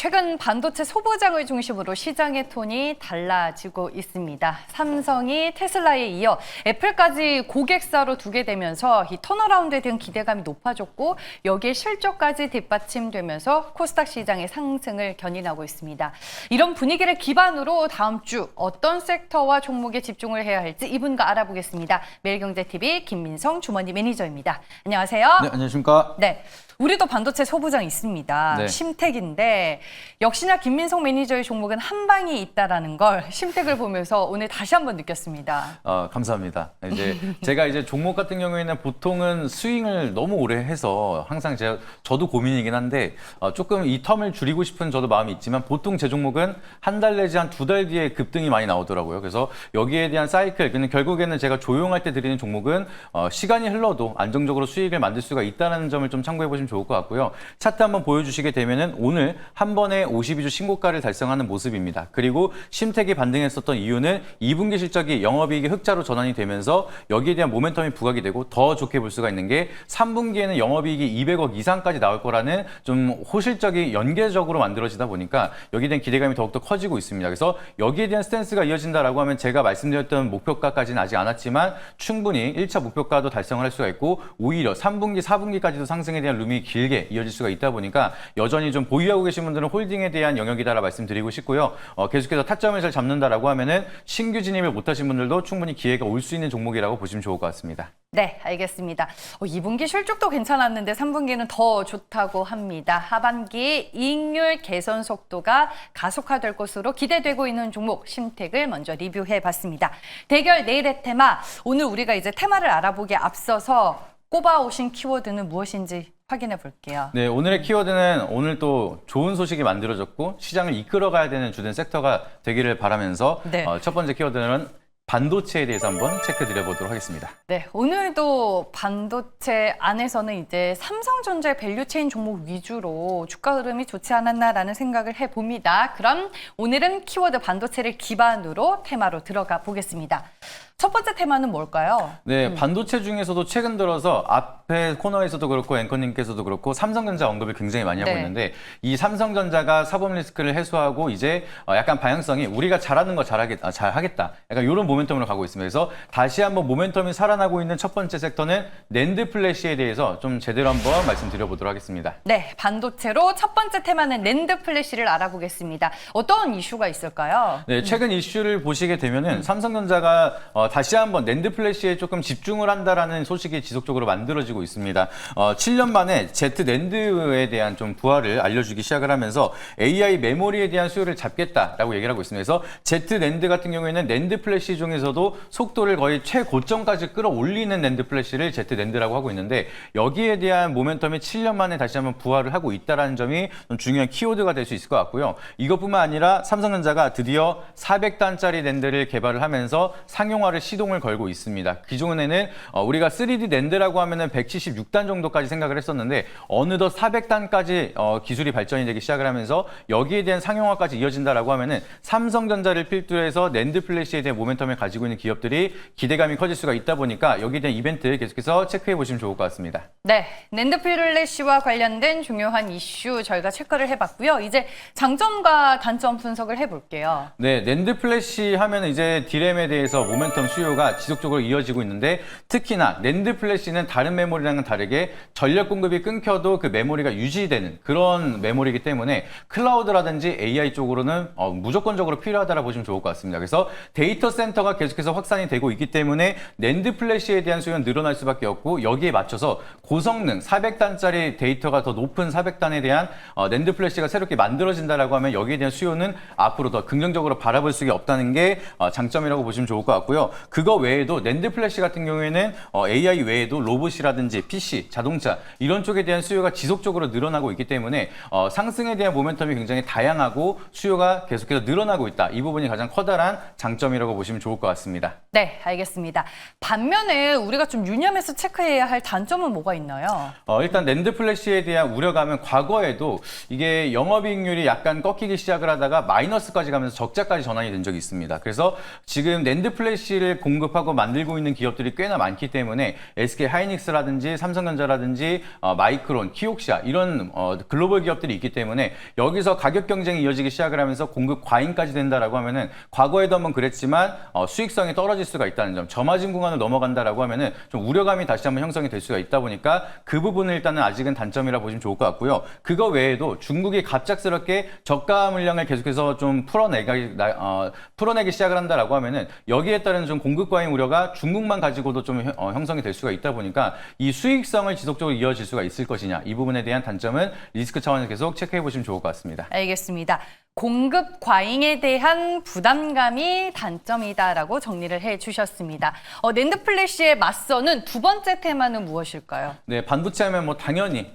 최근 반도체 소부장을 중심으로 시장의 톤이 달라지고 있습니다. 삼성이 테슬라에 이어 애플까지 고객사로 두게 되면서 이 턴어라운드에 대한 기대감이 높아졌고 여기에 실적까지 뒷받침되면서 코스닥 시장의 상승을 견인하고 있습니다. 이런 분위기를 기반으로 다음 주 어떤 섹터와 종목에 집중을 해야 할지 이분과 알아보겠습니다. 매일경제TV 김민성 주머니 매니저입니다. 안녕하세요. 네, 안녕하십니까. 네. 우리도 반도체 소부장 있습니다. 네. 심택인데 역시나 김민성 매니저의 종목은 한 방이 있다라는 걸 심택을 보면서 오늘 다시 한번 느꼈습니다. 감사합니다. 제가 종목 같은 경우에는 보통은 스윙을 너무 오래 해서 항상 저도 고민이긴 한데 조금 이 텀을 줄이고 싶은 저도 마음이 있지만 보통 제 종목은 한 달 내지 한 2달 뒤에 급등이 많이 나오더라고요. 그래서 여기에 대한 사이클, 근데 결국에는 제가 조용할 때 드리는 종목은 시간이 흘러도 안정적으로 수익을 만들 수가 있다는 점을 좀 참고해 보시면 좋을 것 같고요. 차트 한번 보여주시게 되면은 오늘 한 번에 52주 신고가를 달성하는 모습입니다. 그리고 심택이 반등했었던 이유는 2분기 실적이 영업이익이 흑자로 전환이 되면서 여기에 대한 모멘텀이 부각이 되고 더 좋게 볼 수가 있는 게 3분기에는 영업이익이 200억 이상까지 나올 거라는 좀 호실적이 연계적으로 만들어지다 보니까 여기에 대한 기대감이 더욱더 커지고 있습니다. 그래서 여기에 대한 스탠스가 이어진다라고 하면 제가 말씀드렸던 목표가까지는 아직 않았지만 충분히 1차 목표가도 달성을 할 수가 있고 오히려 3분기, 4분기까지도 상승에 대한 룸이 길게 이어질 수가 있다 보니까 여전히 좀 보유하고 계신 분들은 홀딩에 대한 영역이다라 말씀드리고 싶고요. 계속해서 타점을 잘 잡는다라고 하면은 신규 진입을 못하신 분들도 충분히 기회가 올 수 있는 종목이라고 보시면 좋을 것 같습니다. 네, 알겠습니다. 2분기 실적도 괜찮았는데 3분기는 더 좋다고 합니다. 하반기 이익률 개선 속도가 가속화될 것으로 기대되고 있는 종목 심택을 먼저 리뷰해봤습니다. 대결 내일의 테마, 오늘 우리가 이제 테마를 알아보기에 앞서서 꼽아오신 키워드는 무엇인지 확인해 볼게요. 네, 오늘의 키워드는 오늘 또 좋은 소식이 만들어졌고 시장을 이끌어가야 되는 주된 섹터가 되기를 바라면서 네. 첫 번째 키워드는 반도체에 대해서 한번 체크 드려보도록 하겠습니다. 네, 오늘도 반도체 안에서는 이제 삼성전자의 밸류체인 종목 위주로 주가 흐름이 좋지 않았나라는 생각을 해봅니다. 그럼 오늘은 키워드 반도체를 기반으로 테마로 들어가 보겠습니다. 첫 번째 테마는 뭘까요? 네, 반도체 중에서도 최근 들어서 앞에 코너에서도 그렇고 앵커님께서도 그렇고 삼성전자 언급을 굉장히 많이 하고 네. 있는데 이 삼성전자가 사법 리스크를 해소하고 이제 약간 방향성이 우리가 잘하는 거 잘하겠다. 약간 이런 모멘텀으로 가고 있습니다. 그래서 다시 한번 모멘텀이 살아나고 있는 첫 번째 섹터는 낸드 플래시에 대해서 좀 제대로 한번 말씀드려보도록 하겠습니다. 네, 반도체로 첫 번째 테마는 낸드 플래시를 알아보겠습니다. 어떤 이슈가 있을까요? 네, 최근 이슈를 보시게 되면은 삼성전자가 다시 한번 낸드 플래시에 조금 집중을 한다라는 소식이 지속적으로 만들어지고 있습니다. 7년 만에 Z 낸드에 대한 좀 부활을 알려주기 시작을 하면서 AI 메모리에 대한 수요를 잡겠다라고 얘기를 하고 있습니다. 그래서 Z 낸드 같은 경우에는 낸드 플래시 중에서도 속도를 거의 최고점까지 끌어올리는 낸드 플래시를 Z 낸드라고 하고 있는데 여기에 대한 모멘텀이 7년 만에 다시 한번 부활을 하고 있다는 점이 좀 중요한 키워드가 될 수 있을 것 같고요. 이것뿐만 아니라 삼성전자가 드디어 400단짜리 낸드를 개발을 하면서 상용화를 시동을 걸고 있습니다. 기존에는 우리가 3D 낸드라고 하면은 176단 정도까지 생각을 했었는데 어느덧 400단까지 기술이 발전이 되기 시작을 하면서 여기에 대한 상용화까지 이어진다라고 하면은 삼성전자를 필두로 해서 낸드 플래시에 대한 모멘텀을 가지고 있는 기업들이 기대감이 커질 수가 있다 보니까 여기에 대한 이벤트 계속해서 체크해 보시면 좋을 것 같습니다. 네, 낸드 플래시와 관련된 중요한 이슈 저희가 체크를 해봤고요. 이제 장점과 단점 분석을 해볼게요. 네, 낸드 플래시 하면 이제 디램에 대해서 모멘텀 수요가 지속적으로 이어지고 있는데 특히나 낸드 플래시는 다른 메모리랑은 다르게 전력 공급이 끊겨도 그 메모리가 유지되는 그런 메모리이기 때문에 클라우드라든지 AI 쪽으로는 무조건적으로 필요하다고 보시면 좋을 것 같습니다. 그래서 데이터 센터가 계속해서 확산이 되고 있기 때문에 낸드 플래시에 대한 수요는 늘어날 수밖에 없고 여기에 맞춰서 고성능 400단짜리 데이터가 더 높은 400단에 대한 낸드 플래시가 새롭게 만들어진다라고 하면 여기에 대한 수요는 앞으로 더 긍정적으로 바라볼 수가 없다는 게 장점이라고 보시면 좋을 것 같고요. 그거 외에도 낸드 플래시 같은 경우에는 AI 외에도 로봇이라든지 PC, 자동차 이런 쪽에 대한 수요가 지속적으로 늘어나고 있기 때문에 상승에 대한 모멘텀이 굉장히 다양하고 수요가 계속해서 늘어나고 있다. 이 부분이 가장 커다란 장점이라고 보시면 좋을 것 같습니다. 네, 알겠습니다. 반면에 우리가 좀 유념해서 체크해야 할 단점은 뭐가 있나요? 일단 낸드 플래시에 대한 우려감은 과거에도 이게 영업이익률이 약간 꺾이기 시작을 하다가 마이너스까지 가면서 적자까지 전환이 된 적이 있습니다. 그래서 지금 낸드 플래시를 공급하고 만들고 있는 기업들이 꽤나 많기 때문에 SK 하이닉스라든지 SK하이닉스라든지 삼성전자라든지 마이크론, 키옥시아 이런 글로벌 기업들이 있기 때문에 여기서 가격 경쟁이 이어지기 시작을 하면서 공급 과잉까지 된다라고 하면은 과거에도 한번 그랬지만 수익성이 떨어질 수가 있다는 점, 저마진 구간을 넘어간다라고 하면은 좀 우려감이 다시 한번 형성이 될 수가 있다 보니까 그 부분은 일단은 아직은 단점이라 보시면 좋을 것 같고요. 그거 외에도 중국이 갑작스럽게 저가 물량을 계속해서 좀 풀어내기 시작을 한다라고 하면은 여기에 따른 좀 공급 과잉 우려가 중국만 가지고도 좀 형성이 될 수가 있다 보니까 이 수익성을 지속적으로 이어질 수가 있을 것이냐, 이 부분에 대한 단점은 리스크 차원에서 계속 체크해 보시면 좋을 것 같습니다. 알겠습니다. 공급 과잉에 대한 부담감이 단점이다라고 정리를 해주셨습니다. 낸드 플래시에 맞서는 두 번째 테마는 무엇일까요? 네, 반도체 하면 뭐 당연히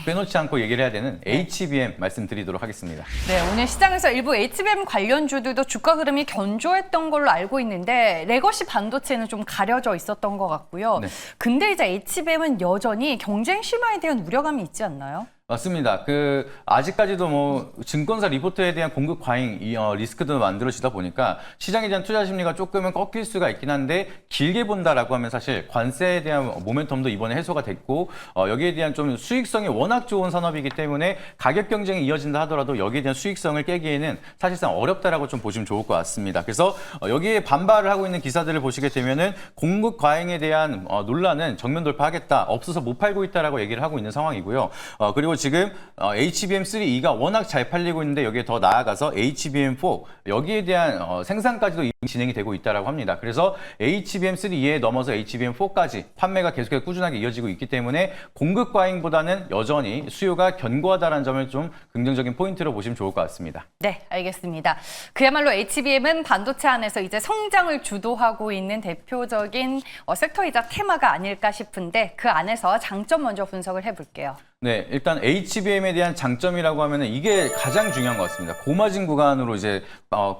빼놓지 않고 얘기를 해야 되는 HBM 말씀드리도록 하겠습니다. 네, 오늘 시장에서 일부 HBM 관련주들도 주가 흐름이 견조했던 걸로 알고 있는데 레거시 반도체는 좀 가려져 있었던 것 같고요. 네. 근데 이제 HBM은 여전히 경쟁 심화에 대한 우려감이 있지 않나요? 맞습니다. 아직까지도 뭐 증권사 리포트에 대한 공급 과잉 리스크도 만들어지다 보니까 시장에 대한 투자 심리가 조금은 꺾일 수가 있긴 한데 길게 본다라고 하면 사실 관세에 대한 모멘텀도 이번에 해소가 됐고 여기에 대한 좀 수익성이 워낙 좋은 산업이기 때문에 가격 경쟁이 이어진다 하더라도 여기에 대한 수익성을 깨기에는 사실상 어렵다라고 좀 보시면 좋을 것 같습니다. 그래서 여기에 반발을 하고 있는 기사들을 보시게 되면은 공급 과잉에 대한 논란은 정면 돌파하겠다, 없어서 못 팔고 있다라고 얘기를 하고 있는 상황이고요. 그리고 지금 HBM3E가 워낙 잘 팔리고 있는데 여기에 더 나아가서 HBM4 여기에 대한 생산까지도 진행이 되고 있다라고 합니다. 그래서 HBM3E에 넘어서 HBM4까지 판매가 계속해서 꾸준하게 이어지고 있기 때문에 공급 과잉보다는 여전히 수요가 견고하다는 점을 좀 긍정적인 포인트로 보시면 좋을 것 같습니다. 네, 알겠습니다. 그야말로 HBM은 반도체 안에서 이제 성장을 주도하고 있는 대표적인 섹터이자 테마가 아닐까 싶은데 그 안에서 장점 먼저 분석을 해볼게요. 네, 일단 HBM에 대한 장점이라고 하면은 이게 가장 중요한 것 같습니다. 고마진 구간으로 이제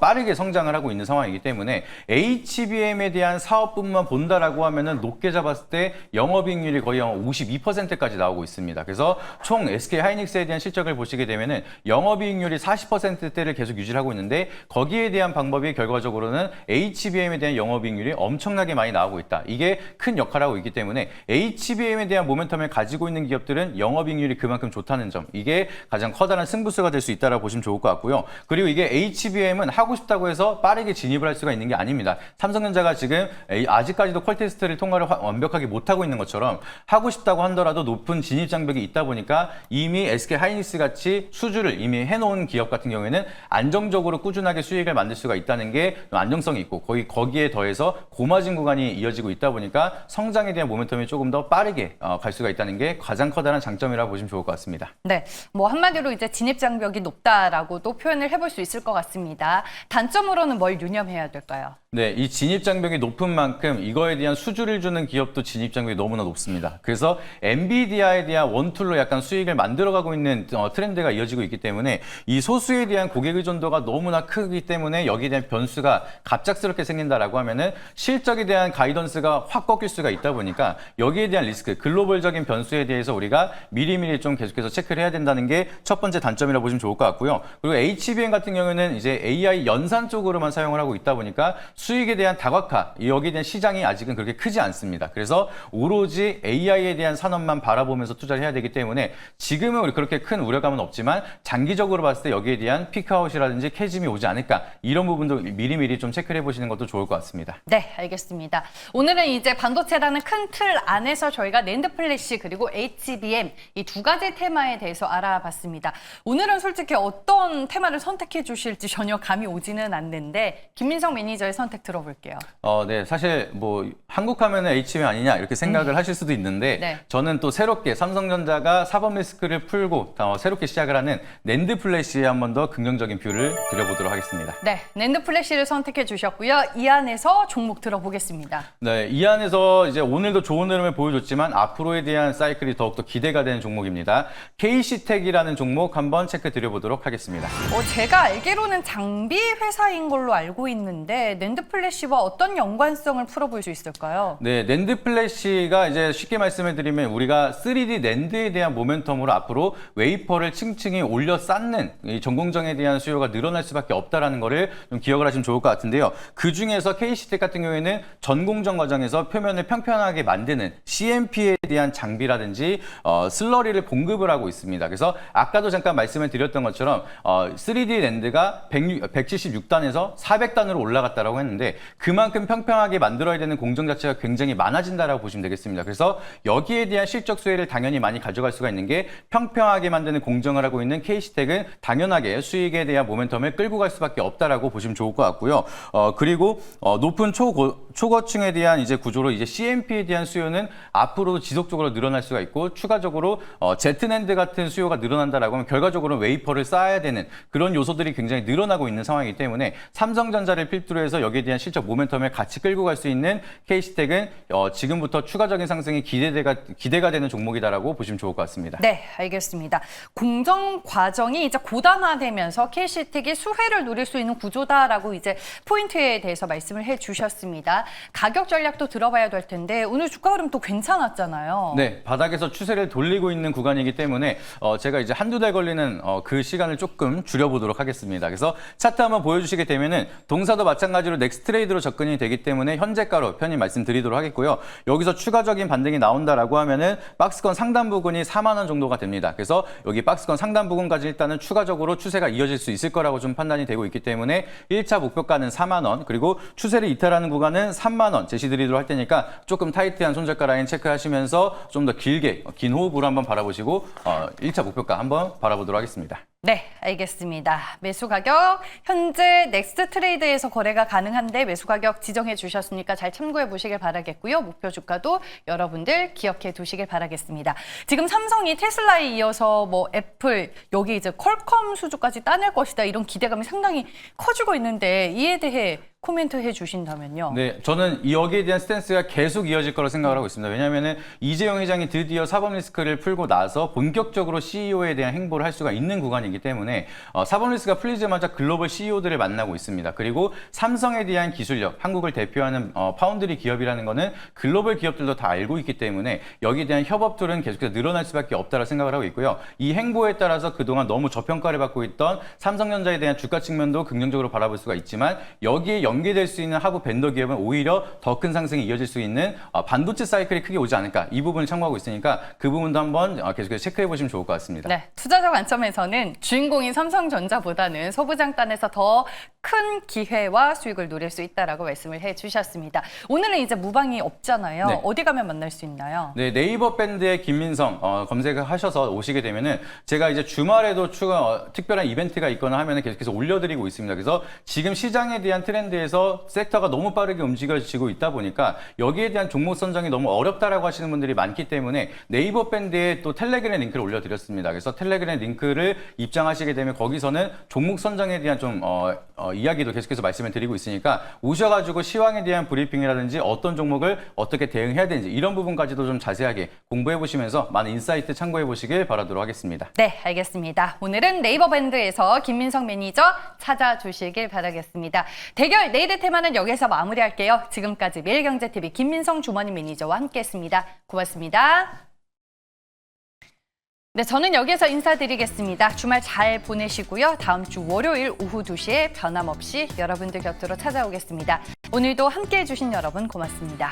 빠르게 성장을 하고 있는 상황이기 때문에 HBM에 대한 사업분만 본다라고 하면은 높게 잡았을 때 영업이익률이 거의 52%까지 나오고 있습니다. 그래서 총 SK하이닉스에 대한 실적을 보시게 되면은 영업이익률이 40%대를 계속 유지를 하고 있는데 거기에 대한 방법이 결과적으로는 HBM에 대한 영업이익률이 엄청나게 많이 나오고 있다. 이게 큰 역할을 하고 있기 때문에 HBM에 대한 모멘텀을 가지고 있는 기업들은 영업이익률이 그만큼 좋다는 점, 이게 가장 커다란 승부수가 될 수 있다고 보시면 좋을 것 같고요. 그리고 이게 HBM은 하고 싶다고 해서 빠르게 진입을 할 수가 있는 게 아닙니다. 삼성전자가 지금 아직까지도 퀄 테스트를 통과를 완벽하게 못하고 있는 것처럼 하고 싶다고 하더라도 높은 진입 장벽이 있다 보니까 이미 SK하이닉스 같이 수주를 이미 해놓은 기업 같은 경우에는 안정적으로 꾸준하게 수익을 만들 수가 있다는 게 안정성이 있고 거기에 더해서 고마진 구간이 이어지고 있다 보니까 성장에 대한 모멘텀이 조금 더 빠르게 갈 수가 있다는 게 가장 커다란 장점이라고 보시면 좋을 것 같습니다. 네, 뭐 한마디로 이제 진입 장벽이 높다라고도 표현을 해볼 수 있을 것 같습니다. 단점으로는 뭘 유념해야 될까요? 네, 이 진입 장벽이 높은 만큼 이거에 대한 수주를 주는 기업도 진입 장벽이 너무나 높습니다. 그래서 엔비디아에 대한 원툴로 약간 수익을 만들어가고 있는 트렌드가 이어지고 있기 때문에 이 소수에 대한 고객 의존도가 너무나 크기 때문에 여기에 대한 변수가 갑작스럽게 생긴다라고 하면은 실적에 대한 가이던스가 확 꺾일 수가 있다 보니까 여기에 대한 리스크, 글로벌적인 변수에 대해서 우리가 미리미리 좀 계속해서 체크를 해야 된다는 게 첫 번째 단점이라고 보시면 좋을 것 같고요. 그리고 HBM 같은 경우는 이제 AI 연산 쪽으로만 사용을 하고 있다 보니까 수익에 대한 다각화, 여기에 대한 시장이 아직은 그렇게 크지 않습니다. 그래서 오로지 AI에 대한 산업만 바라보면서 투자를 해야 되기 때문에 지금은 그렇게 큰 우려감은 없지만 장기적으로 봤을 때 여기에 대한 피크아웃이라든지 캐짐이 오지 않을까, 이런 부분도 미리미리 좀 체크를 해보시는 것도 좋을 것 같습니다. 네, 알겠습니다. 오늘은 이제 반도체라는 큰 틀 안에서 저희가 낸드 플래시 그리고 HBM 이 두 가지 테마에 대해서 알아봤습니다. 오늘은 솔직히 어떤 테마를 선택해 주실지 전혀 감이 오지는 않는데 김민성 매니저의 선택 들어볼게요. 네, 사실 뭐 한국 하면은 HBM 아니냐 이렇게 생각을 하실 수도 있는데 네. 저는 또 새롭게 삼성전자가 사법 리스크를 풀고 새롭게 시작을 하는 낸드 플래시에 한 번 더 긍정적인 뷰를 드려보도록 하겠습니다. 네, 낸드 플래시를 선택해 주셨고요. 이 안에서 종목 들어보겠습니다. 네, 이 안에서 이제 오늘도 좋은 흐름을 보여줬지만 앞으로에 대한 사이클이 더욱더 기대가 되는 종목입니다. KC텍이라는 종목 한번 체크 드려보도록 하겠습니다. 제가 알기로는 장비 회사인 걸로 알고 있는데 낸드 플래시와 어떤 연관성을 풀어볼 수 있을까요? 네, 낸드 플래시가 이제 쉽게 말씀을 드리면 우리가 3D 낸드에 대한 모멘텀으로 앞으로 웨이퍼를 층층이 올려 쌓는 이 전공정에 대한 수요가 늘어날 수밖에 없다라는 거를 좀 기억을 하시면 좋을 것 같은데요. 그 중에서 KC텍 같은 경우에는 전공정 과정에서 표면을 평평하게 만드는 CMP에 대한 장비라든지 슬러리를 공급을 하고 있습니다. 그래서 아까도 잠깐 말씀을 드렸던 것처럼 3D 랜드가 176단에서 400단으로 올라갔다라고 했는데 그만큼 평평하게 만들어야 되는 공정 자체가 굉장히 많아진다라고 보시면 되겠습니다. 그래서 여기에 대한 실적 수혜를 당연히 많이 가져갈 수가 있는 게 평평하게 만드는 공정을 하고 있는 KC텍은 당연하게 수익에 대한 모멘텀을 끌고 갈 수밖에 없다라고 보시면 좋을 것 같고요. 그리고 높은 초거층에 대한 이제 구조로 이제 CMP에 대한 수요는 앞으로도 지속적으로 늘어날 수가 있고 추가적으로 Z낸드 같은 수요가 늘어난다라고 하면 결과적으로 웨이퍼를 쌓아야 되는 그런 요소들이 굉장히 늘어나고 있는 상황이기 때문에 삼성전자를 필두로 해서 여기에 대한 실적 모멘텀을 같이 끌고 갈 수 있는 KC텍은 지금부터 추가적인 상승이 기대가 되는 종목이다라고 보시면 좋을 것 같습니다. 네, 알겠습니다. 공정 과정이 이제 고단화되면서 KC텍이 수혜를 누릴 수 있는 구조다라고 이제 포인트에 대해서 말씀을 해주셨습니다. 가격 전략도 들어봐야 될 텐데 오늘 주가 흐름 또 괜찮았잖아요. 네, 바닥에서 추세를 돌리고 있는 구간이기 때문에 제가 이제 한두 달 걸리는 그 시간을 조금 줄여보도록 하겠습니다. 그래서 차트 한번 보여주시게 되면은 동사도 마찬가지로 넥스트 트레이드로 접근이 되기 때문에 현재가로 편히 말씀드리도록 하겠고요. 여기서 추가적인 반등이 나온다라고 하면은 박스권 상단 부근이 4만 원 정도가 됩니다. 그래서 여기 박스권 상단 부근까지 일단은 추가적으로 추세가 이어질 수 있을 거라고 좀 판단이 되고 있기 때문에 1차 목표가는 4만 원, 그리고 추세를 이탈하는 구간은 3만 원 제시드리도록 할 테니까 조금 타이트한 손절가 라인 체크하시면서 좀 더 길게 긴 호흡으로 한번 바라보시고 1차 목표가 한번 바라보도록 하겠습니다. 네, 알겠습니다. 매수 가격 현재 넥스트 트레이드에서 거래가 가능한데 매수 가격 지정해 주셨으니까 잘 참고해 보시길 바라겠고요. 목표 주가도 여러분들 기억해 두시길 바라겠습니다. 지금 삼성이 테슬라에 이어서 뭐 애플, 여기 이제 퀄컴 수주까지 따낼 것이다 이런 기대감이 상당히 커지고 있는데 이에 대해 코멘트 해주신다면요. 네, 저는 여기에 대한 스탠스가 계속 이어질 거라고 생각을 하고 있습니다. 왜냐하면 이재용 회장이 드디어 사법 리스크를 풀고 나서 본격적으로 CEO에 대한 행보를 할 수가 있는 구간이기 때문에 사법 리스크가 풀리자마자 글로벌 CEO들을 만나고 있습니다. 그리고 삼성에 대한 기술력, 한국을 대표하는 파운드리 기업이라는 거는 글로벌 기업들도 다 알고 있기 때문에 여기에 대한 협업들은 계속해서 늘어날 수밖에 없다고 생각을 하고 있고요. 이 행보에 따라서 그동안 너무 저평가를 받고 있던 삼성전자에 대한 주가 측면도 긍정적으로 바라볼 수가 있지만 여기에 연계될 수 있는 하부 벤더 기업은 오히려 더 큰 상승이 이어질 수 있는 반도체 사이클이 크게 오지 않을까 이 부분을 참고하고 있으니까 그 부분도 한번 계속해서 체크해 보시면 좋을 것 같습니다. 네, 투자자 관점에서는 주인공인 삼성전자보다는 소부장단에서 더 큰 기회와 수익을 누릴 수 있다라고 말씀을 해주셨습니다. 오늘은 이제 무방이 없잖아요. 네. 어디 가면 만날 수 있나요? 네, 네이버 밴드의 김민성 검색을 하셔서 오시게 되면은 제가 이제 주말에도 특별한 이벤트가 있거나 하면은 계속해서 올려드리고 있습니다. 그래서 지금 시장에 대한 트렌드에서 섹터가 너무 빠르게 움직여지고 있다 보니까 여기에 대한 종목 선정이 너무 어렵다라고 하시는 분들이 많기 때문에 네이버 밴드에 또 텔레그램 링크를 올려드렸습니다. 그래서 텔레그램 링크를 입장하시게 되면 거기서는 종목 선정에 대한 좀 이야기도 계속해서 말씀을 드리고 있으니까 오셔가지고 시황에 대한 브리핑이라든지 어떤 종목을 어떻게 대응해야 되는지 이런 부분까지도 좀 자세하게 공부해 보시면서 많은 인사이트 참고해 보시길 바라도록 하겠습니다. 네, 알겠습니다. 오늘은 네이버 밴드에서 김민성 매니저 찾아주시길 바라겠습니다. 대결 내일의 테마는 여기서 마무리할게요. 지금까지 매일경제TV 김민성 주머니 매니저와 함께했습니다. 고맙습니다. 네, 저는 여기서 인사드리겠습니다. 주말 잘 보내시고요. 다음 주 월요일 오후 2시에 변함없이 여러분들 곁으로 찾아오겠습니다. 오늘도 함께해 주신 여러분 고맙습니다.